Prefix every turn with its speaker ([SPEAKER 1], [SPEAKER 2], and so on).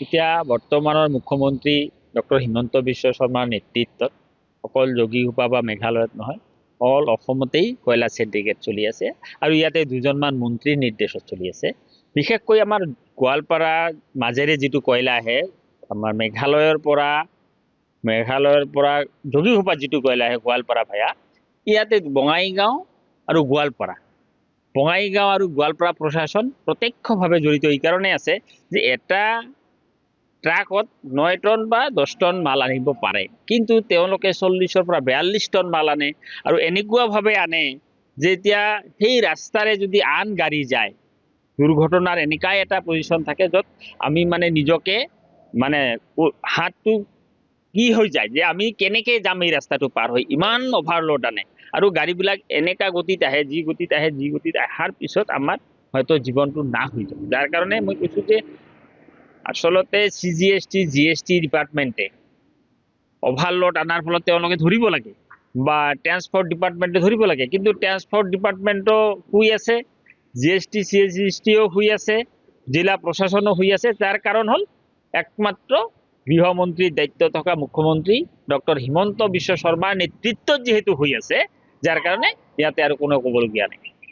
[SPEAKER 1] এতিয়া বৰ্তমানৰ মুখ্যমন্ত্ৰী ডক্টৰ হিমন্ত বিশ্ব শৰ্মাৰ নেতৃত্বত অকল যোগীঘোপা বা মেঘালয়ত নহয়, অল অসমতেই কয়লা চিণ্ডিকেট চলি আছে আৰু ইয়াতে দুজনমান মন্ত্ৰীৰ নিৰ্দেশত চলি আছে। বিশেষকৈ আমাৰ গোৱালপাৰাৰ মাজেৰে যিটো কয়লা আহে, আমাৰ মেঘালয়ৰ পৰা যোগীঘোপাত যিটো কয়লা আহে গোৱালপাৰা ভায়া, ইয়াতে বঙাইগাঁও আৰু গোৱালপাৰা প্ৰশাসন প্ৰত্যক্ষভাৱে জড়িত এই কাৰণে আছে যে এটা ট্ৰাকত 9 টন বা 10 টন মাল আনিব পাৰে, কিন্তু তেওঁলোকে 40 পৰা 42 টন মাল আনে আৰু এনেকুৱাভাৱে আনে যে এতিয়া সেই ৰাস্তাৰে যদি আন গাড়ী যায়, দুৰ্ঘটনাৰ এনেকাই এটা পজিশ্যন থাকে য'ত আমি নিজকে হাতটো কি হৈ যায় যে আমি কেনেকে যাম এই ৰাস্তাটো পাৰ হৈ, ইমান অভাৰলোড আনে আৰু গাড়ীবিলাক এনেকা গতিত আহে, যি গতিত অহাৰ পিছত আমাৰ হয়তো জীৱনটো নাশ হৈ যায়। যাৰ কাৰণে মই কৈছো যে আচলতে CGST GST ডিপাৰ্টমেণ্টে অভাৰলোড আনাৰ ফলত তেওঁলোকে ধৰিব লাগে বা ট্ৰান্সপৰ্ট ডিপাৰ্টমেণ্টে ধৰিব লাগে, কিন্তু ট্ৰান্সপৰ্ট ডিপাৰ্টমেণ্টও শুই আছে, GST CGSTও শুই আছে, জিলা প্ৰশাসনো শুই আছে। যাৰ কাৰণ হ'ল একমাত্ৰ গৃহমন্ত্ৰীৰ দায়িত্ব থকা মুখ্যমন্ত্ৰী ডক্টৰ হিমন্ত বিশ্ব শৰ্মাৰ নেতৃত্বত যিহেতু হৈ আছে, যাৰ কাৰণে ইয়াতে আৰু কোনো ক'বলগীয়া নাই।